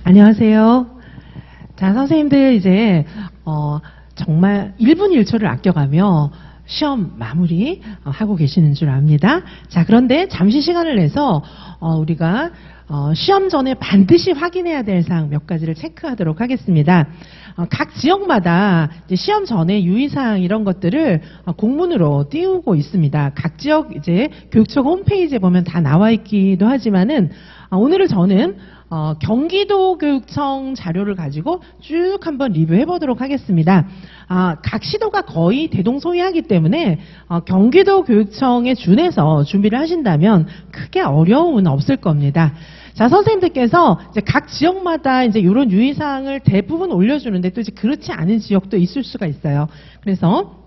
안녕하세요. 자, 선생님들 이제 정말 1분 1초를 아껴가며 시험 마무리 하고 계시는 줄 압니다. 자, 그런데 잠시 시간을 내서 우리가 시험 전에 반드시 확인해야 될 사항 몇 가지를 체크하도록 하겠습니다. 각 지역마다 이제 시험 전에 유의사항 이런 것들을 공문으로 띄우고 있습니다. 각 지역 이제 교육청 홈페이지에 보면 다 나와 있기도 하지만은 오늘은 저는 경기도 교육청 자료를 가지고 쭉 한번 리뷰해 보도록 하겠습니다. 각 시도가 거의 대동소이하기 때문에 경기도 교육청에 준해서 준비를 하신다면 크게 어려움은 없을 겁니다. 자, 선생님들께서 이제 각 지역마다 이제 이런 유의사항을 대부분 올려주는데 또 이제 그렇지 않은 지역도 있을 수가 있어요. 그래서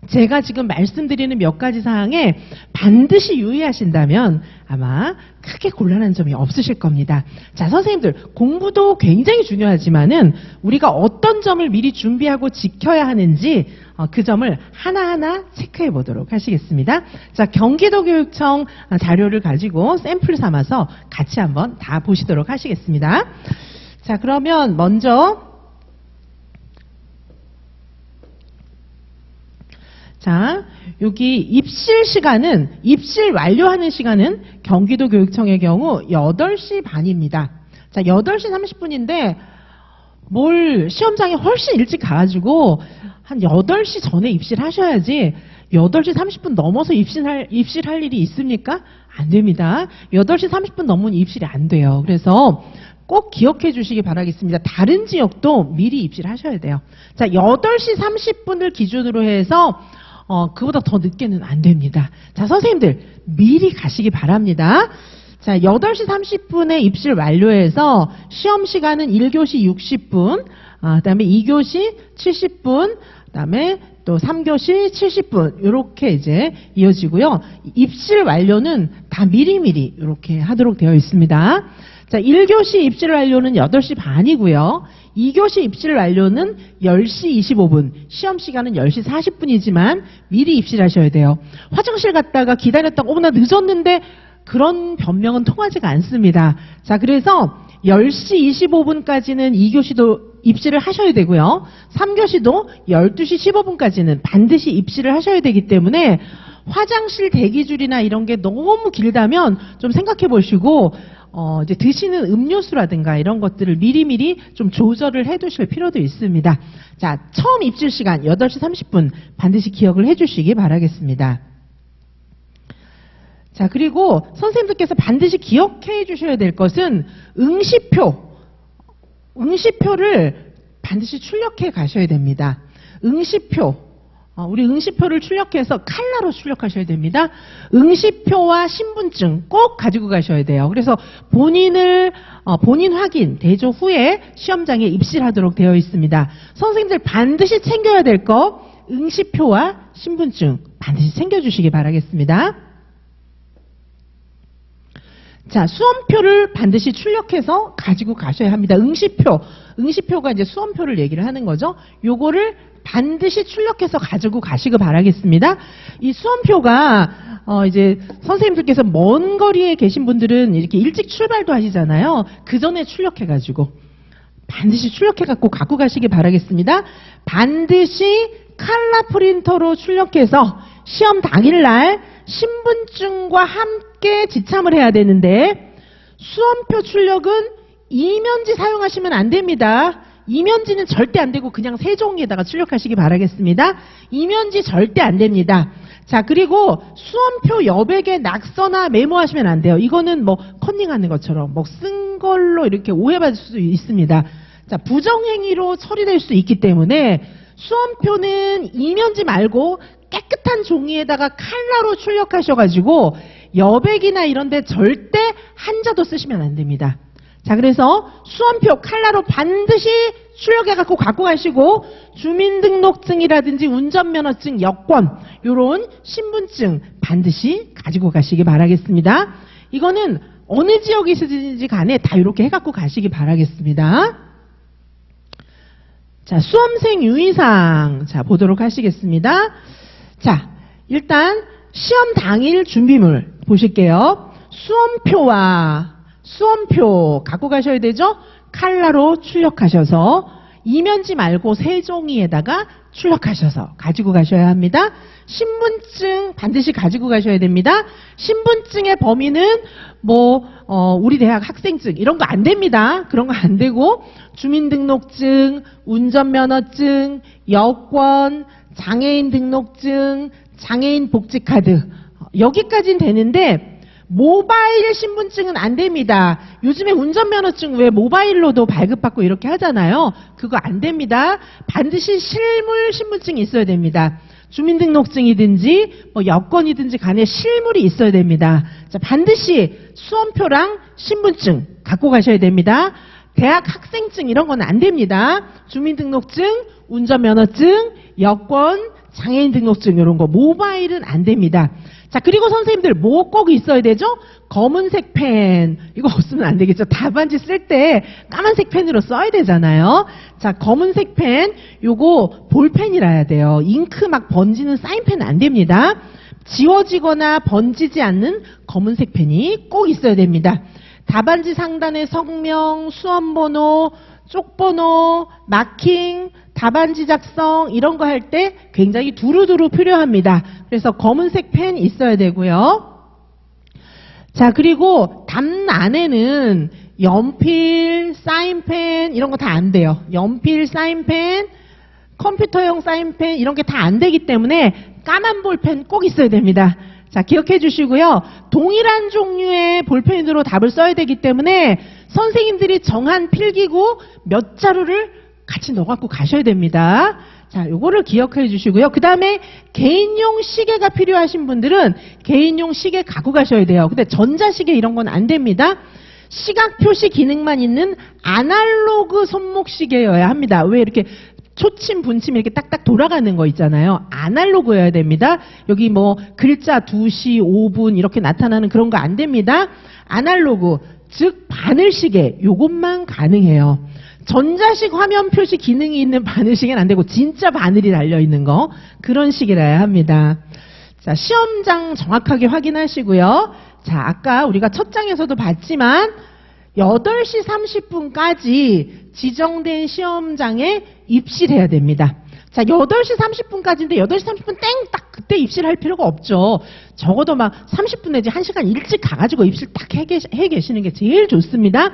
제가 지금 말씀드리는 몇 가지 사항에 반드시 유의하신다면 아마 크게 곤란한 점이 없으실 겁니다. 자, 선생님들 공부도 굉장히 중요하지만은 우리가 어떤 점을 미리 준비하고 지켜야 하는지 그 점을 하나하나 체크해 보도록 하시겠습니다. 자, 경기도 교육청 자료를 가지고 샘플 삼아서 같이 한번 다 보시도록 하시겠습니다. 자, 그러면 먼저 자, 여기 입실 완료하는 시간은 경기도 교육청의 경우 8시 반입니다. 자, 8시 30분인데 시험장에 훨씬 일찍 가가지고 한 8시 전에 입실하셔야지 8시 30분 넘어서 입실할 일이 있습니까? 안 됩니다. 8시 30분 넘으면 입실이 안 돼요. 그래서 꼭 기억해 주시기 바라겠습니다. 다른 지역도 미리 입실하셔야 돼요. 자, 8시 30분을 기준으로 해서 그보다 더 늦게는 안 됩니다. 자, 선생님들 미리 가시기 바랍니다. 자, 8시 30분에 입실 완료해서 시험 시간은 1교시 60분, 그다음에 2교시 70분, 그다음에 또 3교시 70분 이렇게 이제 이어지고요. 입실 완료는 다 미리미리 이렇게 하도록 되어 있습니다. 자, 1교시 입실 완료는 8시 반이고요. 2교시 입실 완료는 10시 25분, 시험 시간은 10시 40분이지만 미리 입실하셔야 돼요. 화장실 갔다가 기다렸다가 나 늦었는데 그런 변명은 통하지가 않습니다. 자, 그래서 10시 25분까지는 2교시도 입실을 하셔야 되고요. 3교시도 12시 15분까지는 반드시 입실을 하셔야 되기 때문에 화장실 대기줄이나 이런 게 너무 길다면 좀 생각해 보시고 이제 드시는 음료수라든가 이런 것들을 미리미리 좀 조절을 해 두실 필요도 있습니다. 자, 처음 입실 시간 8시 30분 반드시 기억을 해 주시기 바라겠습니다. 자, 그리고 선생님들께서 반드시 기억해 주셔야 될 것은 응시표를 반드시 출력해 가셔야 됩니다. 우리 응시표를 출력해서 칼라로 출력하셔야 됩니다. 응시표와 신분증 꼭 가지고 가셔야 돼요. 그래서 본인 확인 대조 후에 시험장에 입실하도록 되어 있습니다. 선생님들 반드시 챙겨야 될 거 응시표와 신분증 반드시 챙겨주시기 바라겠습니다. 자, 수험표를 반드시 출력해서 가지고 가셔야 합니다. 응시표가 이제 수험표를 얘기를 하는 거죠. 요거를 반드시 출력해서 가지고 가시기 바라겠습니다. 이 수험표가 이제 선생님들께서 먼 거리에 계신 분들은 이렇게 일찍 출발도 하시잖아요. 그 전에 출력해가지고 반드시 출력해갖고 갖고 가시기 바라겠습니다. 반드시 칼라 프린터로 출력해서 시험 당일날 신분증과 함께 지참을 해야 되는데 수험표 출력은 이면지 사용하시면 안 됩니다. 이면지는 절대 안 되고 그냥 세 종이에다가 출력하시기 바라겠습니다. 이면지 절대 안 됩니다. 자, 그리고 수험표 여백에 낙서나 메모하시면 안 돼요. 이거는 컨닝하는 것처럼 쓴 걸로 이렇게 오해받을 수도 있습니다. 자, 부정행위로 처리될 수 있기 때문에 수험표는 이면지 말고 깨끗한 종이에다가 칼라로 출력하셔가지고 여백이나 이런데 절대 한자도 쓰시면 안 됩니다. 자, 그래서 수험표 칼라로 반드시 출력해갖고 갖고 가시고 주민등록증이라든지 운전면허증, 여권, 요런 신분증 반드시 가지고 가시기 바라겠습니다. 이거는 어느 지역이시든지 간에 다 이렇게 해갖고 가시기 바라겠습니다. 자, 수험생 유의사항 보도록 하시겠습니다. 자, 일단 시험 당일 준비물 보실게요. 수험표 갖고 가셔야 되죠? 칼라로 출력하셔서 이면지 말고 세 종이에다가 출력하셔서 가지고 가셔야 합니다. 신분증 반드시 가지고 가셔야 됩니다. 신분증의 범위는 우리 대학 학생증 이런 거 안 됩니다. 그런 거 안 되고 주민등록증, 운전면허증, 여권, 장애인 등록증, 장애인 복지카드 여기까지는 되는데 모바일 신분증은 안 됩니다. 요즘에 운전면허증 왜 모바일로도 발급받고 이렇게 하잖아요. 그거 안 됩니다. 반드시 실물 신분증이 있어야 됩니다. 주민등록증이든지 여권이든지 간에 실물이 있어야 됩니다. 자, 반드시 수험표랑 신분증 갖고 가셔야 됩니다. 대학 학생증 이런 건 안 됩니다. 주민등록증, 운전면허증, 여권, 장애인 등록증 이런 거 모바일은 안 됩니다. 자, 그리고 선생님들 뭐 꼭 있어야 되죠? 검은색 펜. 이거 없으면 안 되겠죠. 답안지 쓸 때 까만색 펜으로 써야 되잖아요. 자, 검은색 펜. 요거 볼펜이라 해야 돼요. 잉크 막 번지는 사인펜 안 됩니다. 지워지거나 번지지 않는 검은색 펜이 꼭 있어야 됩니다. 답안지 상단에 성명, 수험번호, 쪽번호, 마킹, 답안지 작성 이런 거 할 때 굉장히 두루두루 필요합니다. 그래서 검은색 펜 있어야 되고요. 자, 그리고 답 안에는 연필, 사인펜 이런 거 다 안 돼요. 연필, 사인펜, 컴퓨터용 사인펜 이런 게 다 안 되기 때문에 까만 볼펜 꼭 있어야 됩니다. 자, 기억해 주시고요. 동일한 종류의 볼펜으로 답을 써야 되기 때문에 선생님들이 정한 필기구 몇 자루를 같이 넣어갖고 가셔야 됩니다. 자, 요거를 기억해 주시고요. 그 다음에 개인용 시계가 필요하신 분들은 개인용 시계 갖고 가셔야 돼요. 근데 전자시계 이런 건 안 됩니다. 시각 표시 기능만 있는 아날로그 손목시계여야 합니다. 왜 이렇게 초침, 분침 이렇게 딱딱 돌아가는 거 있잖아요. 아날로그여야 됩니다. 여기 글자 2시, 5분 이렇게 나타나는 그런 거 안 됩니다. 아날로그, 즉 바늘시계 요것만 가능해요. 전자식 화면 표시 기능이 있는 바늘시계는 안 되고 진짜 바늘이 달려있는 거 그런 시계라야 합니다. 자, 시험장 정확하게 확인하시고요. 자, 아까 우리가 첫 장에서도 봤지만 8시 30분까지 지정된 시험장에 입실해야 됩니다. 자, 8시 30분까지인데 8시 30분 땡! 딱 그때 입실할 필요가 없죠. 적어도 막 30분 내지 1시간 일찍 가가지고 입실 딱 해 계시는 게 제일 좋습니다.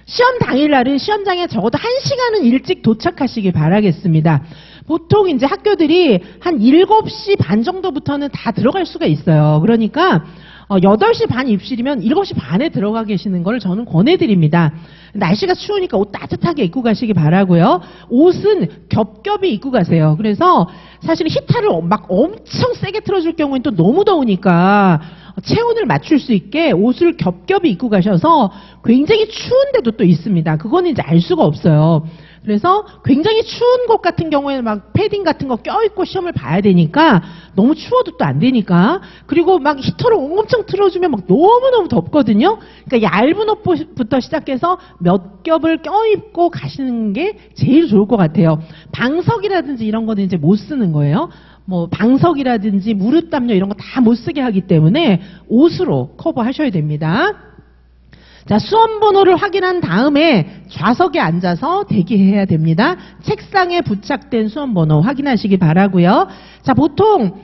시험 당일날은 시험장에 적어도 1시간은 일찍 도착하시길 바라겠습니다. 보통 이제 학교들이 한 7시 반 정도부터는 다 들어갈 수가 있어요. 그러니까 8시 반 입실이면 7시 반에 들어가 계시는 걸 저는 권해드립니다. 날씨가 추우니까 옷 따뜻하게 입고 가시기 바라고요. 옷은 겹겹이 입고 가세요. 그래서 사실 히터를 막 엄청 세게 틀어줄 경우엔 또 너무 더우니까 체온을 맞출 수 있게 옷을 겹겹이 입고 가셔서 굉장히 추운데도 또 있습니다. 그거는 이제 알 수가 없어요. 그래서 굉장히 추운 곳 같은 경우에는 막 패딩 같은 거 껴입고 시험을 봐야 되니까 너무 추워도 또 안 되니까 그리고 막 히터를 엄청 틀어주면 막 너무너무 덥거든요. 그러니까 얇은 옷부터 시작해서 몇 겹을 껴입고 가시는 게 제일 좋을 것 같아요. 방석이라든지 이런 거는 이제 못 쓰는 거예요. 방석이라든지 무릎 담요 이런 거 다 못 쓰게 하기 때문에 옷으로 커버하셔야 됩니다. 자, 수험번호를 확인한 다음에 좌석에 앉아서 대기해야 됩니다. 책상에 부착된 수험번호 확인하시기 바라고요. 자, 보통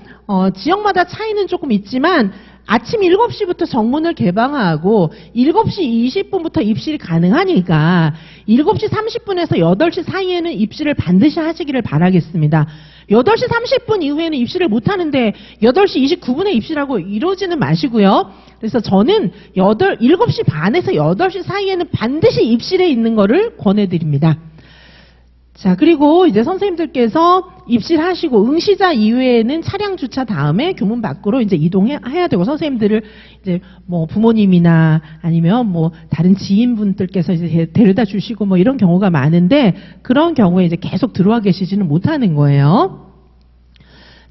지역마다 차이는 조금 있지만 아침 7시부터 정문을 개방하고 7시 20분부터 입실이 가능하니까 7시 30분에서 8시 사이에는 입실을 반드시 하시기를 바라겠습니다. 8시 30분 이후에는 입실을 못하는데 8시 29분에 입실하고 이러지는 마시고요. 그래서 저는 7시 반에서 8시 사이에는 반드시 입실해 있는 거를 권해드립니다. 자, 그리고 이제 선생님들께서 입실하시고 응시자 이후에는 차량 주차 다음에 교문 밖으로 이제 이동해야 되고 선생님들을 이제 부모님이나 아니면 다른 지인분들께서 이제 데려다 주시고 이런 경우가 많은데 그런 경우에 이제 계속 들어와 계시지는 못하는 거예요.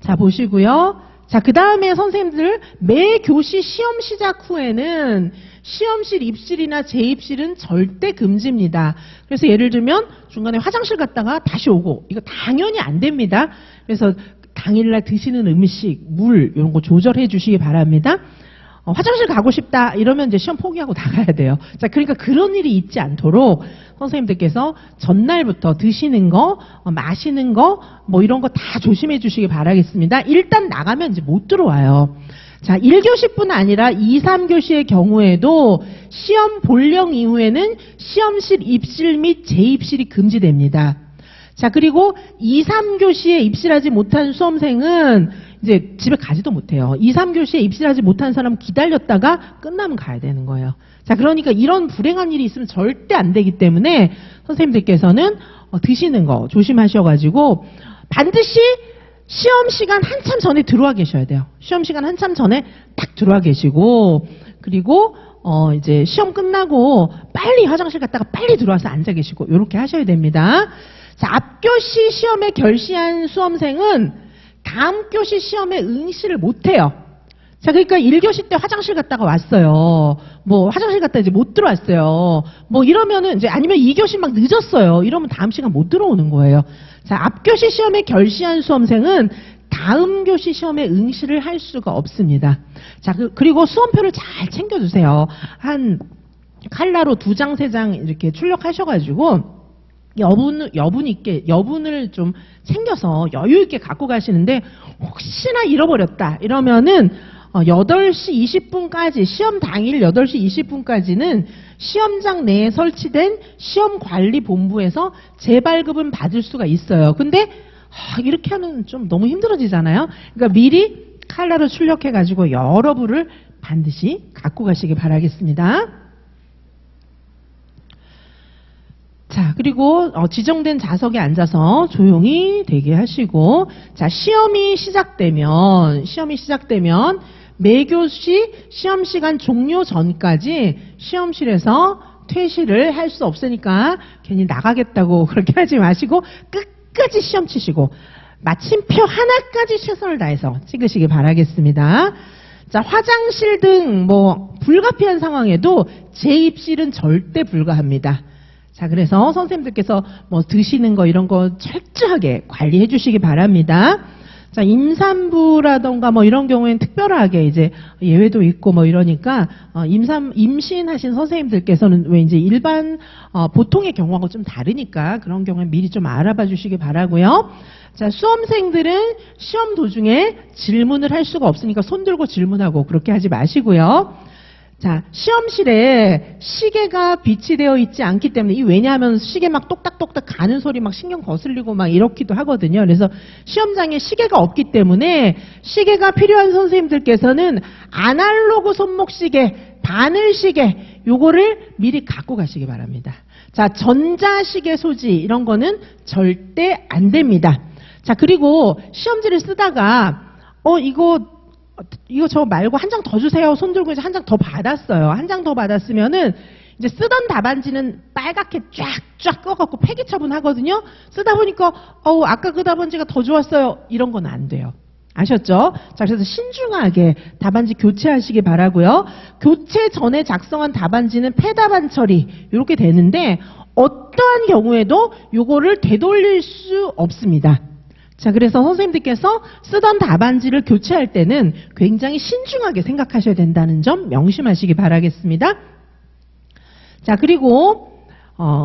자, 보시고요. 자, 그 다음에 선생님들 매 교시 시험 시작 후에는 시험실 입실이나 재입실은 절대 금지입니다. 그래서 예를 들면 중간에 화장실 갔다가 다시 오고 이거 당연히 안 됩니다. 그래서 당일날 드시는 음식, 물 이런 거 조절해 주시기 바랍니다. 화장실 가고 싶다 이러면 이제 시험 포기하고 나가야 돼요. 자, 그러니까 그런 일이 있지 않도록 선생님들께서 전날부터 드시는 거, 마시는 거, 뭐 이런 거 다 조심해 주시기 바라겠습니다. 일단 나가면 이제 못 들어와요. 자, 1교시뿐 아니라 2, 3교시의 경우에도 시험 본령 이후에는 시험실 입실 및 재입실이 금지됩니다. 자, 그리고 2, 3교시에 입실하지 못한 수험생은 이제 집에 가지도 못해요. 2, 3교시에 입실하지 못한 사람 기다렸다가 끝나면 가야 되는 거예요. 자, 그러니까 이런 불행한 일이 있으면 절대 안 되기 때문에 선생님들께서는 드시는 거 조심하셔가지고 반드시 시험 시간 한참 전에 들어와 계셔야 돼요. 시험 시간 한참 전에 딱 들어와 계시고, 그리고 이제 시험 끝나고 빨리 화장실 갔다가 빨리 들어와서 앉아 계시고 이렇게 하셔야 됩니다. 자, 앞교시 시험에 결시한 수험생은 다음 교시 시험에 응시를 못해요. 자, 그러니까 1교시 때 화장실 갔다가 왔어요. 뭐 화장실 갔다 이제 못 들어왔어요. 뭐 이러면은 이제 아니면 2교시 막 늦었어요. 이러면 다음 시간 못 들어오는 거예요. 자, 앞교시 시험에 결시한 수험생은 다음 교시 시험에 응시를 할 수가 없습니다. 자, 그리고 수험표를 잘 챙겨주세요. 한 칼라로 2장, 3장 이렇게 출력하셔가지고 여분을 좀 챙겨서 여유 있게 갖고 가시는데 혹시나 잃어버렸다 이러면은 8시 20분까지 시험 당일 8시 20분까지는 시험장 내에 설치된 시험관리본부에서 재발급은 받을 수가 있어요. 근데 이렇게 하면 좀 너무 힘들어지잖아요. 그러니까 미리 칼라로 출력해 가지고 여러 부를 반드시 갖고 가시기 바라겠습니다. 자, 그리고 지정된 좌석에 앉아서 조용히 대기하시고, 자, 시험이 시작되면 매교시 시험 시간 종료 전까지 시험실에서 퇴실을 할 수 없으니까 괜히 나가겠다고 그렇게 하지 마시고 끝까지 시험 치시고 마침표 하나까지 최선을 다해서 찍으시기 바라겠습니다. 자, 화장실 등 뭐 불가피한 상황에도 재입실은 절대 불가합니다. 자, 그래서 선생님들께서 뭐 드시는 거 이런 거 철저하게 관리해 주시기 바랍니다. 자, 임산부라던가 뭐 이런 경우에는 특별하게 이제 예외도 있고 뭐 이러니까 임신하신 선생님들께서는 왜 이제 일반 보통의 경우하고 좀 다르니까 그런 경우에 미리 좀 알아봐 주시기 바라고요. 자, 수험생들은 시험 도중에 질문을 할 수가 없으니까 손 들고 질문하고 그렇게 하지 마시고요. 자, 시험실에 시계가 비치되어 있지 않기 때문에 왜냐하면 시계 막 똑딱똑딱 가는 소리 막 신경 거슬리고 막 이렇기도 하거든요. 그래서 시험장에 시계가 없기 때문에 시계가 필요한 선생님들께서는 아날로그 손목시계, 바늘시계 요거를 미리 갖고 가시기 바랍니다. 자, 전자시계 소지 이런 거는 절대 안 됩니다. 자, 그리고 시험지를 쓰다가 이거 저 말고 한 장 더 주세요. 손 들고 이제 한 장 더 받았어요. 한 장 더 받았으면은 이제 쓰던 답안지는 빨갛게 쫙쫙 꺼갖고 폐기 처분하거든요. 쓰다 보니까 아까 그 답안지가 더 좋았어요. 이런 건 안 돼요. 아셨죠? 자, 그래서 신중하게 답안지 교체하시기 바라고요. 교체 전에 작성한 답안지는 폐답안 처리 이렇게 되는데 어떠한 경우에도 요거를 되돌릴 수 없습니다. 자, 그래서 선생님들께서 쓰던 답안지를 교체할 때는 굉장히 신중하게 생각하셔야 된다는 점 명심하시기 바라겠습니다. 자, 그리고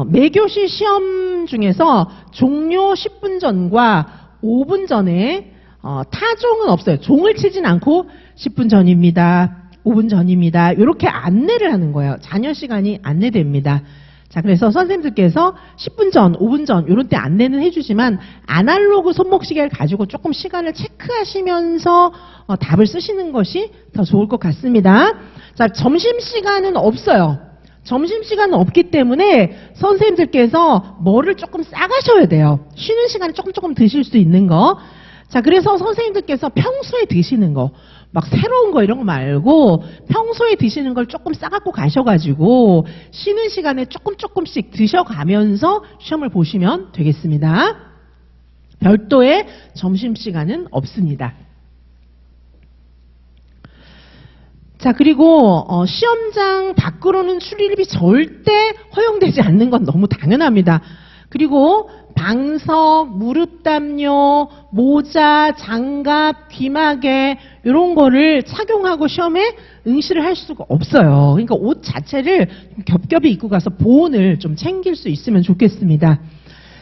매교시 시험 중에서 종료 10분 전과 5분 전에 타종은 없어요. 종을 치진 않고 10분 전입니다. 5분 전입니다. 이렇게 안내를 하는 거예요. 자녀 시간이 안내됩니다. 자, 그래서 선생님들께서 10분 전, 5분 전 이런 때 안내는 해주지만 아날로그 손목시계를 가지고 조금 시간을 체크하시면서 답을 쓰시는 것이 더 좋을 것 같습니다. 자, 점심시간은 없어요. 점심시간은 없기 때문에 선생님들께서 뭐를 조금 싸가셔야 돼요. 쉬는 시간에 조금 드실 수 있는 거. 자, 그래서 선생님들께서 평소에 드시는 거, 막 새로운 거 이런 거 말고 평소에 드시는 걸 조금 싸갖고 가셔가지고 쉬는 시간에 조금씩 드셔가면서 시험을 보시면 되겠습니다. 별도의 점심시간은 없습니다. 자, 그리고 시험장 밖으로는 출입이 절대 허용되지 않는 건 너무 당연합니다. 그리고 방석, 무릎 담요, 모자, 장갑, 귀마개 이런 거를 착용하고 시험에 응시를 할 수가 없어요. 그러니까 옷 자체를 겹겹이 입고 가서 보온을 좀 챙길 수 있으면 좋겠습니다.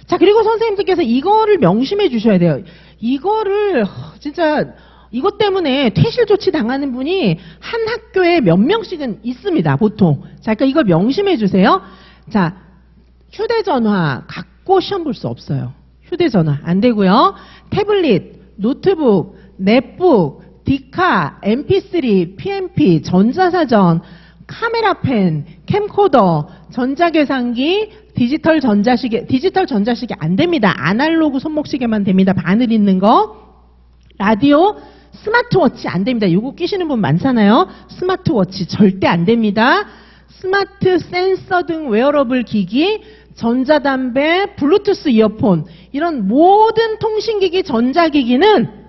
자, 그리고 선생님들께서 이거를 명심해 주셔야 돼요. 이거를 진짜 이것 때문에 퇴실 조치 당하는 분이 한 학교에 몇 명씩은 있습니다, 보통. 자, 그러니까 이걸 명심해 주세요. 자, 휴대전화 갖고 시험 볼 수 없어요. 휴대전화 안 되고요. 태블릿, 노트북, 넷북, 디카, mp3, pmp, 전자사전, 카메라펜, 캠코더, 전자계산기, 디지털 전자시계 안 됩니다. 아날로그 손목시계만 됩니다. 바늘 있는 거. 라디오, 스마트워치 안 됩니다. 이거 끼시는 분 많잖아요. 스마트워치 절대 안 됩니다. 스마트 센서 등 웨어러블 기기, 전자담배, 블루투스 이어폰, 이런 모든 통신기기, 전자기기는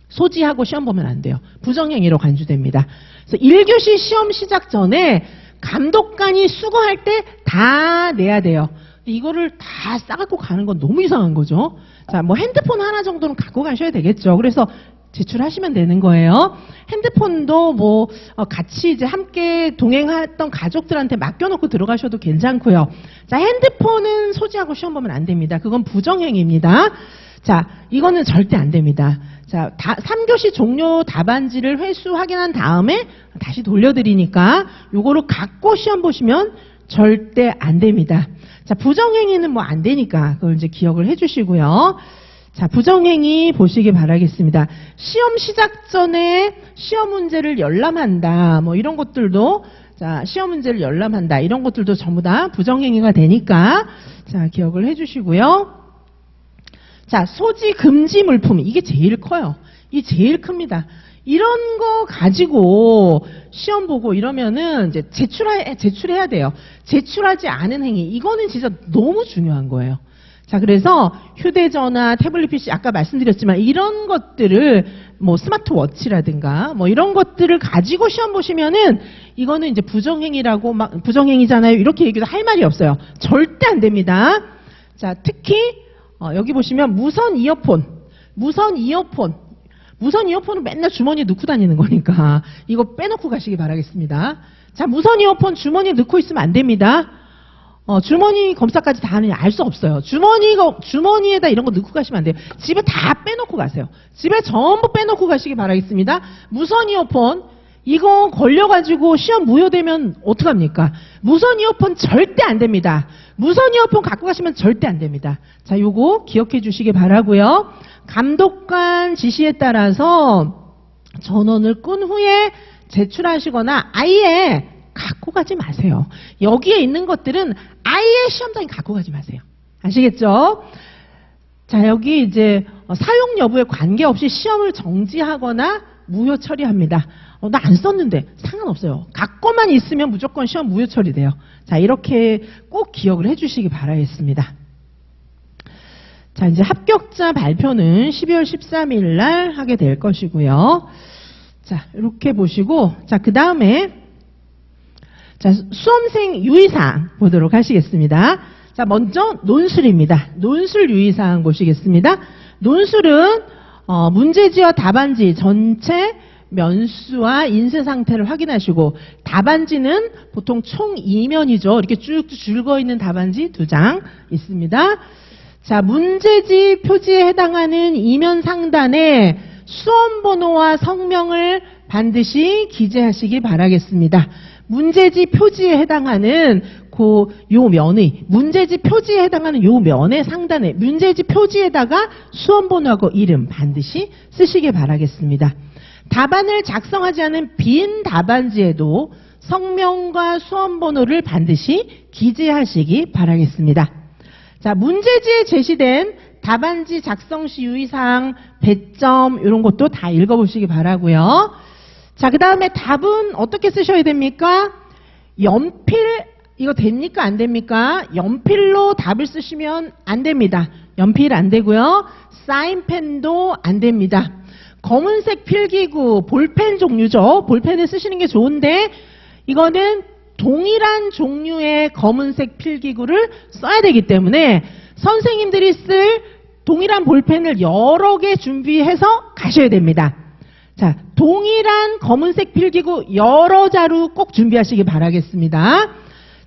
소지하고 시험 보면 안 돼요. 부정행위로 간주됩니다. 그래서 1교시 시험 시작 전에 감독관이 수거할 때 다 내야 돼요. 이거를 다 싸갖고 가는 건 너무 이상한 거죠. 자, 뭐 핸드폰 하나 정도는 갖고 가셔야 되겠죠. 그래서 제출하시면 되는 거예요. 핸드폰도 뭐 같이 이제 함께 동행했던 가족들한테 맡겨놓고 들어가셔도 괜찮고요. 자, 핸드폰은 소지하고 시험 보면 안 됩니다. 그건 부정행위입니다. 자, 이거는 절대 안 됩니다. 자, 3교시 종료 답안지를 회수 확인한 다음에 다시 돌려드리니까 요거를 갖고 시험 보시면 절대 안 됩니다. 자, 부정행위는 뭐 안 되니까 그걸 이제 기억을 해주시고요. 자, 부정행위 보시기 바라겠습니다. 시험 시작 전에 시험 문제를 열람한다. 뭐 이런 것들도, 자, 시험 문제를 열람한다. 이런 것들도 전부 다 부정행위가 되니까, 자, 기억을 해주시고요. 자, 소지 금지 물품. 이게 제일 커요. 이 제일 큽니다. 이런 거 가지고 시험 보고 이러면은 이제 제출해야 돼요. 제출하지 않은 행위. 이거는 진짜 너무 중요한 거예요. 자, 그래서 휴대전화, 태블릿 PC 아까 말씀드렸지만 이런 것들을 뭐 스마트워치라든가 뭐 이런 것들을 가지고 시험 보시면은 이거는 이제 부정행위라고 막 부정행위잖아요. 이렇게 얘기도 할 말이 없어요. 절대 안 됩니다. 자, 특히 여기 보시면 무선 이어폰은 맨날 주머니에 넣고 다니는 거니까 이거 빼놓고 가시기 바라겠습니다. 자, 무선 이어폰 주머니에 넣고 있으면 안 됩니다. 주머니 검사까지 다 하느냐 알 수 없어요. 주머니에다 이런 거 넣고 가시면 안 돼요. 집에 다 빼놓고 가세요. 집에 전부 빼놓고 가시기 바라겠습니다. 무선 이어폰 이거 걸려가지고 시험 무효되면 어떡합니까? 무선 이어폰 절대 안 됩니다. 무선 이어폰 갖고 가시면 절대 안 됩니다. 자, 요거 기억해 주시기 바라고요. 감독관 지시에 따라서 전원을 끈 후에 제출하시거나 아예 갖고 가지 마세요. 여기에 있는 것들은 아예 시험장에 갖고 가지 마세요. 아시겠죠? 자, 여기 이제 사용 여부에 관계없이 시험을 정지하거나 무효 처리합니다. 나 안 썼는데 상관없어요. 갖고만 있으면 무조건 시험 무효 처리돼요. 자, 이렇게 꼭 기억을 해주시기 바라겠습니다. 자, 이제 합격자 발표는 12월 13일 날 하게 될 것이고요. 자, 이렇게 보시고, 자, 그 다음에 자, 수험생 유의사항 보도록 하시겠습니다. 자, 먼저 논술입니다. 논술 유의사항 보시겠습니다. 논술은 문제지와 답안지 전체 면수와 인쇄 상태를 확인하시고, 답안지는 보통 총 2면이죠. 이렇게 쭉 줄거 있는 답안지 2장 있습니다. 자, 문제지 표지에 해당하는 2면 상단에 수험번호와 성명을 반드시 기재하시기 바라겠습니다. 문제지 표지에 해당하는 요 면의, 문제지 표지에 해당하는 요 면의 상단에 문제지 표지에다가 수험번호하고 이름 반드시 쓰시기 바라겠습니다. 답안을 작성하지 않은 빈 답안지에도 성명과 수험번호를 반드시 기재하시기 바라겠습니다. 자, 문제지에 제시된 답안지 작성 시 유의사항, 배점 이런 것도 다 읽어보시기 바라고요. 자, 그 다음에 답은 어떻게 쓰셔야 됩니까? 연필, 이거 됩니까? 안 됩니까? 연필로 답을 쓰시면 안 됩니다. 연필 안 되고요. 사인펜도 안 됩니다. 검은색 필기구, 볼펜 종류죠. 볼펜을 쓰시는 게 좋은데 이거는 동일한 종류의 검은색 필기구를 써야 되기 때문에 선생님들이 쓸 동일한 볼펜을 여러 개 준비해서 가셔야 됩니다. 자, 동일한 검은색 필기구 여러 자루 꼭 준비하시기 바라겠습니다.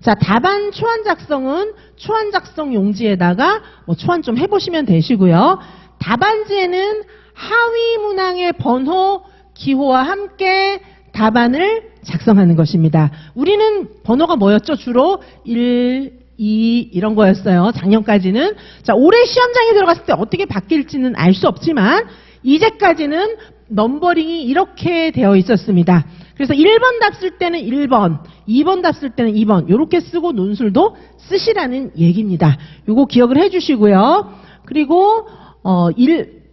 자, 답안 초안 작성은 초안 작성 용지에다가 초안 좀 해보시면 되시고요. 답안지에는 하위 문항의 번호, 기호와 함께 답안을 작성하는 것입니다. 우리는 번호가 뭐였죠? 주로 1, 2 이런 거였어요. 작년까지는. 자, 올해 시험장에 들어갔을 때 어떻게 바뀔지는 알 수 없지만 이제까지는 넘버링이 이렇게 되어 있었습니다. 그래서 1번 답 쓸 때는 1번, 2번 답 쓸 때는 2번 이렇게 쓰고 논술도 쓰시라는 얘기입니다. 요거 기억을 해주시고요. 그리고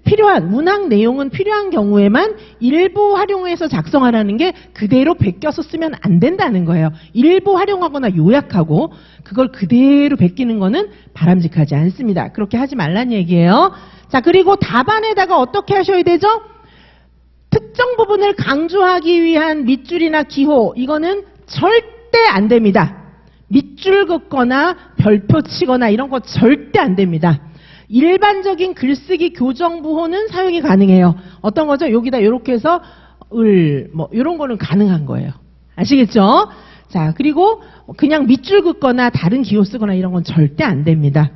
필요한 문항 내용은 필요한 경우에만 일부 활용해서 작성하라는 게 그대로 베껴서 쓰면 안 된다는 거예요. 일부 활용하거나 요약하고 그걸 그대로 베끼는 거는 바람직하지 않습니다. 그렇게 하지 말란 얘기예요. 자, 그리고 답안에다가 어떻게 하셔야 되죠? 특정 부분을 강조하기 위한 밑줄이나 기호, 이거는 절대 안 됩니다. 밑줄 긋거나 별표 치거나 이런 거 절대 안 됩니다. 일반적인 글쓰기 교정부호는 사용이 가능해요. 어떤 거죠? 여기다 이렇게 해서 이런 거는 가능한 거예요. 아시겠죠? 자, 그리고 그냥 밑줄 긋거나 다른 기호 쓰거나 이런 건 절대 안 됩니다.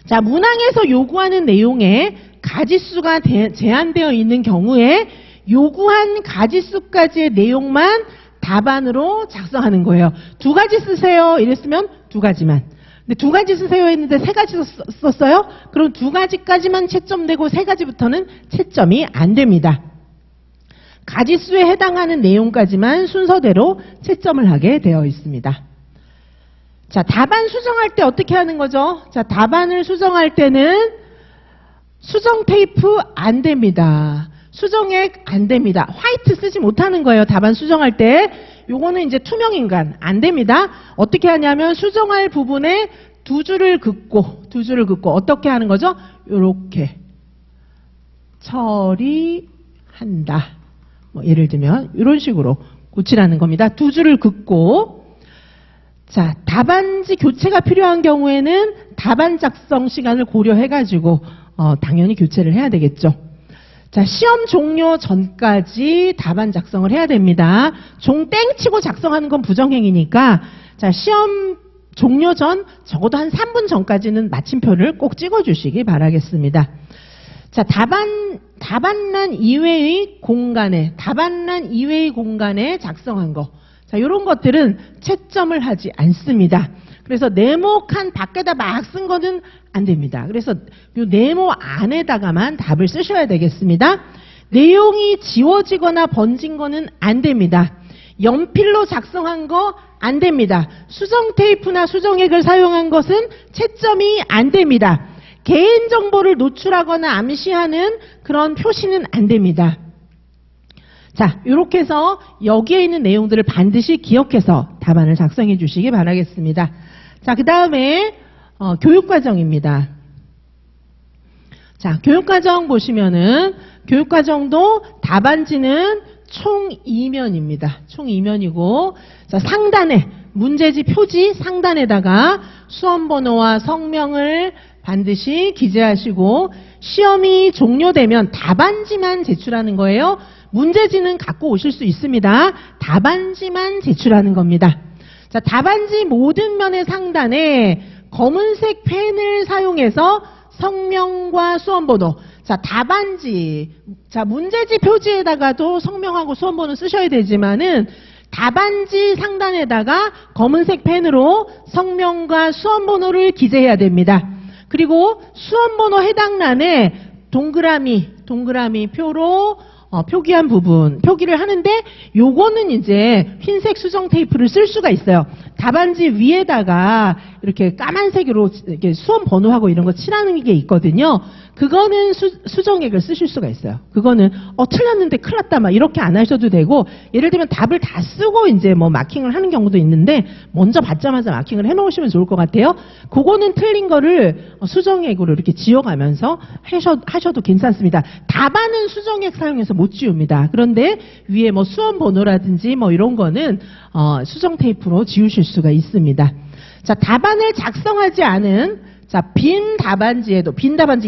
자, 문항에서 요구하는 내용에 가지수가 제한되어 있는 경우에 요구한 가지수까지의 내용만 답안으로 작성하는 거예요. 2가지 쓰세요. 이랬으면 2가지만. 근데 2가지 쓰세요 했는데 3가지 썼어요? 그럼 2가지까지만 채점되고 3가지부터는 채점이 안 됩니다. 가지수에 해당하는 내용까지만 순서대로 채점을 하게 되어 있습니다. 자, 답안 수정할 때 어떻게 하는 거죠? 자, 답안을 수정할 때는 수정 테이프 안 됩니다. 수정액 안 됩니다. 화이트 쓰지 못하는 거예요. 답안 수정할 때. 요거는 이제 투명인간 안 됩니다. 어떻게 하냐면 수정할 부분에 2줄을 긋고 어떻게 하는 거죠? 요렇게 처리한다. 예를 들면 이런 식으로 고치라는 겁니다. 2줄을 긋고. 자, 답안지 교체가 필요한 경우에는 답안 작성 시간을 고려해가지고 당연히 교체를 해야 되겠죠. 자, 시험 종료 전까지 답안 작성을 해야 됩니다. 종 땡 치고 작성하는 건 부정행위니까 자, 시험 종료 전 적어도 한 3분 전까지는 마침표를 꼭 찍어주시기 바라겠습니다. 자, 답안란 이외의 공간에 작성한 거. 자, 이런 것들은 채점을 하지 않습니다. 그래서 네모칸 밖에다 막 쓴 거는 안 됩니다. 그래서 요 네모 안에다가만 답을 쓰셔야 되겠습니다. 내용이 지워지거나 번진 거는 안 됩니다. 연필로 작성한 거 안 됩니다. 수정 테이프나 수정액을 사용한 것은 채점이 안 됩니다. 개인정보를 노출하거나 암시하는 그런 표시는 안 됩니다. 자, 이렇게 해서 여기에 있는 내용들을 반드시 기억해서 답안을 작성해 주시기 바라겠습니다. 자, 그 다음에 교육과정입니다. 자, 교육과정 보시면은 교육과정도 답안지는 총 2면입니다. 총 2면이고 자, 상단에 문제지 표지 상단에다가 수험번호와 성명을 반드시 기재하시고 시험이 종료되면 답안지만 제출하는 거예요. 문제지는 갖고 오실 수 있습니다. 답안지만 제출하는 겁니다. 자, 답안지 모든 면의 상단에 검은색 펜을 사용해서 성명과 수험번호. 자, 답안지. 자, 문제지 표지에다가도 성명하고 수험번호 쓰셔야 되지만은 답안지 상단에다가 검은색 펜으로 성명과 수험번호를 기재해야 됩니다. 그리고 수험번호 해당란에 동그라미 표로 표기한 부분, 표기를 하는데 요거는 이제 흰색 수정 테이프를 쓸 수가 있어요. 답안지 위에다가 이렇게 까만색으로 이렇게 수험 번호하고 이런 거 칠하는 게 있거든요. 그거는 수정액을 쓰실 수가 있어요. 그거는 틀렸는데 큰일 났다 막 이렇게 안 하셔도 되고 예를 들면 답을 다 쓰고 이제 마킹을 하는 경우도 있는데 먼저 받자마자 마킹을 해 놓으시면 좋을 것 같아요. 그거는 틀린 거를 수정액으로 이렇게 지워가면서 하셔도 괜찮습니다. 답안은 수정액 사용해서 못 지웁니다. 그런데 위에 수험 번호라든지 이런 거는 수정 테이프로 지우실 수가 있습니다. 자, 답안을 작성하지 않은 자, 빈 답안지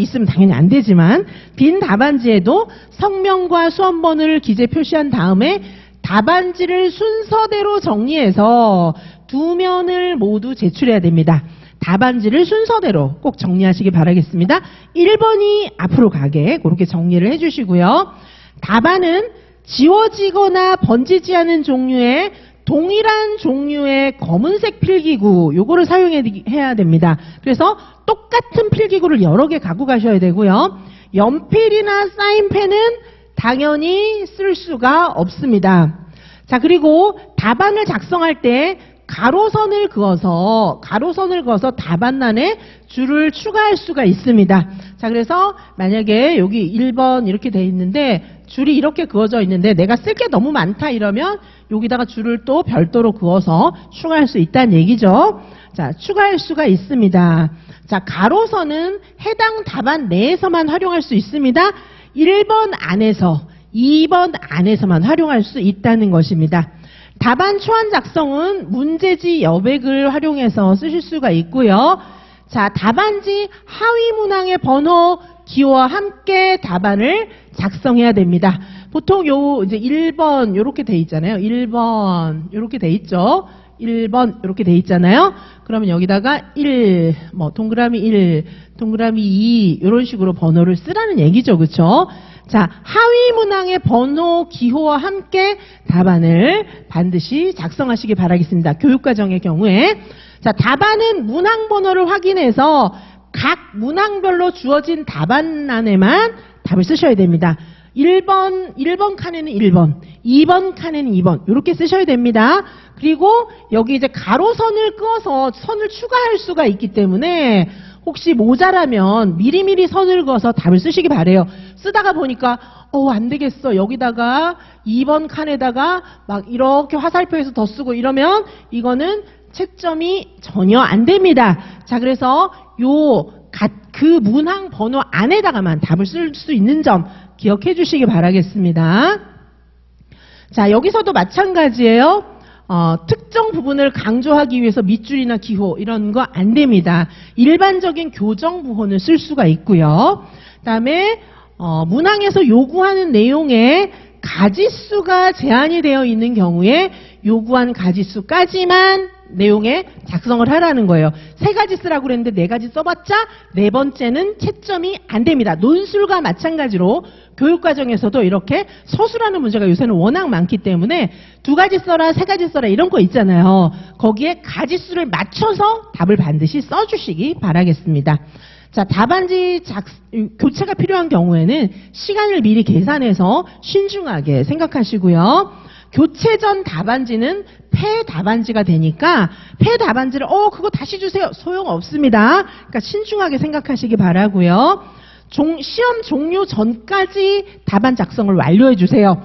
있으면 당연히 안 되지만, 빈 답안지에도 성명과 수험번호를 기재 표시한 다음에 답안지를 순서대로 정리해서 두 면을 모두 제출해야 됩니다. 답안지를 순서대로 꼭 정리하시기 바라겠습니다. 1번이 앞으로 가게 그렇게 정리를 해주시고요. 답안은 지워지거나 번지지 않은 종류의 동일한 종류의 검은색 필기구, 요거를 사용해야 됩니다. 그래서 똑같은 필기구를 여러 개 갖고 가셔야 되고요. 연필이나 사인펜은 당연히 쓸 수가 없습니다. 자, 그리고 답안을 작성할 때 가로선을 그어서 답안란에 줄을 추가할 수가 있습니다. 자, 그래서 만약에 여기 1번 이렇게 돼 있는데 줄이 이렇게 그어져 있는데 내가 쓸 게 너무 많다 이러면 여기다가 줄을 또 별도로 그어서 추가할 수 있다는 얘기죠. 자, 추가할 수가 있습니다. 자, 가로선은 해당 답안 내에서만 활용할 수 있습니다. 1번 안에서, 2번 안에서만 활용할 수 있다는 것입니다. 답안 초안 작성은 문제지 여백을 활용해서 쓰실 수가 있고요. 자, 답안지 하위 문항의 번호, 기호와 함께 답안을 작성해야 됩니다. 보통 이제 1번 요렇게 돼 있잖아요. 1번 요렇게 돼 있죠. 1번 이렇게 돼 있잖아요. 그러면 여기다가 1, 동그라미 1, 동그라미 2 이런 식으로 번호를 쓰라는 얘기죠. 그렇죠? 자, 하위 문항의 번호, 기호와 함께 답안을 반드시 작성하시기 바라겠습니다. 교육과정의 경우에. 자, 답안은 문항 번호를 확인해서 각 문항별로 주어진 답안란에만 답을 쓰셔야 됩니다. 1번 칸에는 1번, 2번 칸에는 2번 이렇게 쓰셔야 됩니다. 그리고 여기 이제 가로선을 그어서 선을 추가할 수가 있기 때문에 혹시 모자라면 미리미리 선을 그어서 답을 쓰시기 바래요. 쓰다가 보니까 안 되겠어. 여기다가 2번 칸에다가 막 이렇게 화살표에서 더 쓰고 이러면 이거는 채점이 전혀 안 됩니다. 자, 그래서 그 문항 번호 안에다가만 답을 쓸 수 있는 점 기억해 주시기 바라겠습니다. 자, 여기서도 마찬가지예요. 특정 부분을 강조하기 위해서 밑줄이나 기호 이런 거 안 됩니다. 일반적인 교정 부호는 쓸 수가 있고요. 그다음에 문항에서 요구하는 내용에 가지수가 제한이 되어 있는 경우에 요구한 가지수까지만 내용에 작성을 하라는 거예요. 3가지 쓰라고 그랬는데 4가지 써봤자 4번째는 채점이 안 됩니다. 논술과 마찬가지로 교육과정에서도 이렇게 서술하는 문제가 요새는 워낙 많기 때문에 2가지 써라, 3가지 써라 이런 거 있잖아요. 거기에 가지수를 맞춰서 답을 반드시 써주시기 바라겠습니다. 자, 답안지 교체가 필요한 경우에는 시간을 미리 계산해서 신중하게 생각하시고요. 교체 전 답안지는 폐 답안지가 되니까 폐 답안지를 그거 다시 주세요. 소용없습니다. 그러니까 신중하게 생각하시기 바라고요. 시험 종료 전까지 답안 작성을 완료해 주세요.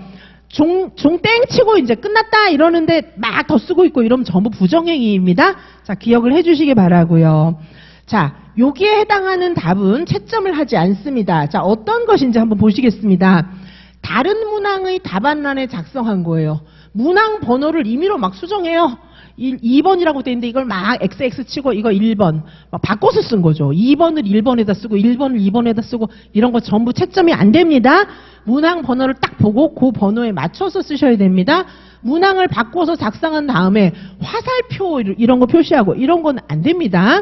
종 땡 치고 이제 끝났다 이러는데 막 더 쓰고 있고 이러면 전부 부정행위입니다. 자, 기억을 해 주시기 바라고요. 자, 여기에 해당하는 답은 채점을 하지 않습니다. 자, 어떤 것인지 한번 보시겠습니다. 다른 문항의 답안란에 작성한 거예요. 문항 번호를 임의로 막 수정해요. 2번이라고 돼 있는데 이걸 막 XX 치고 이거 1번 막 바꿔서 쓴 거죠. 2번을 1번에다 쓰고 1번을 2번에다 쓰고 이런 거 전부 채점이 안 됩니다. 문항 번호를 딱 보고 그 번호에 맞춰서 쓰셔야 됩니다. 문항을 바꿔서 작성한 다음에 화살표 이런 거 표시하고 이런 건 안 됩니다.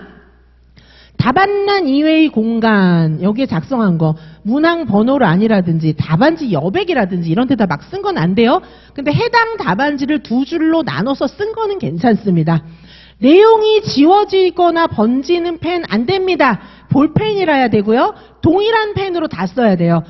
답안란 이외의 공간 여기에 작성한 거 문항 번호를 아니라든지 답안지 여백이라든지 이런 데다 막 쓴 건 안 돼요. 근데 해당 답안지를 2줄로 나눠서 쓴 거는 괜찮습니다. 내용이 지워지거나 번지는 펜 안 됩니다. 볼펜이라야 되고요. 동일한 펜으로 다 써야 돼요.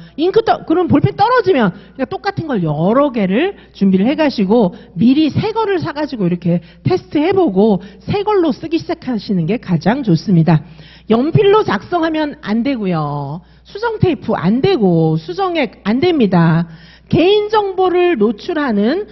그럼 볼펜 떨어지면 그러니까 똑같은 걸 여러 개를 준비를 해가시고 미리 새 거를 사가지고 이렇게 테스트 해보고 새 걸로 쓰기 시작하시는 게 가장 좋습니다. 연필로 작성하면 안 되고요. 수정 테이프 안 되고 수정액 안 됩니다. 개인정보를 노출하는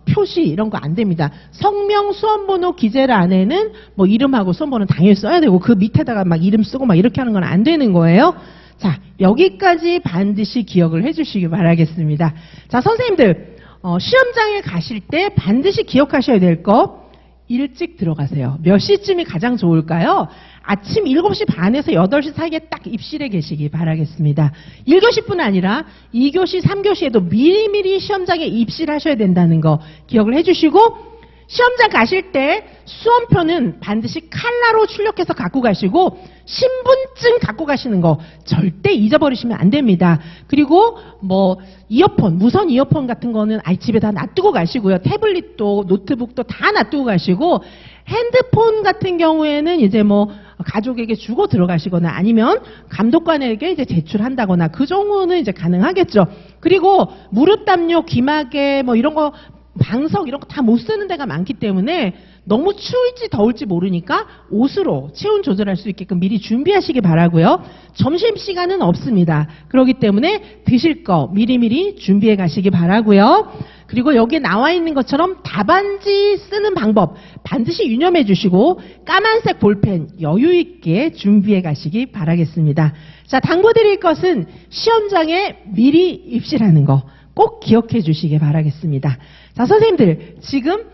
표시 이런 거 안 됩니다. 성명 수험번호 기재란에는 뭐 이름하고 수험번호 당연히 써야 되고 그 밑에다가 막 이름 쓰고 막 이렇게 하는 건 안 되는 거예요. 자, 여기까지 반드시 기억을 해주시기 바라겠습니다. 자, 선생님들 시험장에 가실 때 반드시 기억하셔야 될 거 일찍 들어가세요. 몇 시쯤이 가장 좋을까요? 아침 7시 반에서 8시 사이에 딱 입실해 계시기 바라겠습니다. 1교시뿐 아니라 2교시, 3교시에도 미리미리 시험장에 입실하셔야 된다는 거 기억을 해주시고, 시험장 가실 때 수험표는 반드시 칼라로 출력해서 갖고 가시고 신분증 갖고 가시는 거 절대 잊어버리시면 안 됩니다. 그리고 뭐 이어폰, 무선 이어폰 같은 거는 집에다 놔두고 가시고요. 태블릿도 노트북도 다 놔두고 가시고, 핸드폰 같은 경우에는 이제 뭐 가족에게 주고 들어가시거나 아니면 감독관에게 이제 제출한다거나 그 경우는 이제 가능하겠죠. 그리고 무릎 담요, 귀마개 뭐 이런 거, 방석 이런 거 다 못 쓰는 데가 많기 때문에 너무 추울지 더울지 모르니까 옷으로 체온 조절할 수 있게끔 미리 준비하시기 바라고요. 점심시간은 없습니다. 그렇기 때문에 드실 거 미리미리 준비해 가시기 바라고요. 그리고 여기에 나와 있는 것처럼 답안지 쓰는 방법 반드시 유념해 주시고 까만색 볼펜 여유 있게 준비해 가시기 바라겠습니다. 자, 당부드릴 것은 시험장에 미리 입실하는 거 꼭 기억해 주시기 바라겠습니다. 자, 선생님들 지금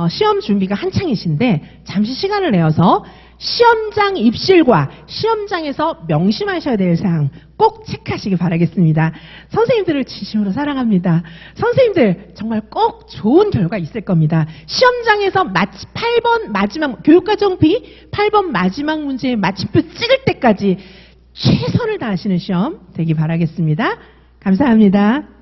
시험 준비가 한창이신데 잠시 시간을 내어서 시험장 입실과 시험장에서 명심하셔야 될 사항 꼭 체크하시기 바라겠습니다. 선생님들을 진심으로 사랑합니다. 선생님들 정말 꼭 좋은 결과 있을 겁니다. 시험장에서 8번 마지막 교육과정 B 8번 마지막 문제의 마침표 찍을 때까지 최선을 다하시는 시험 되기 바라겠습니다. 감사합니다.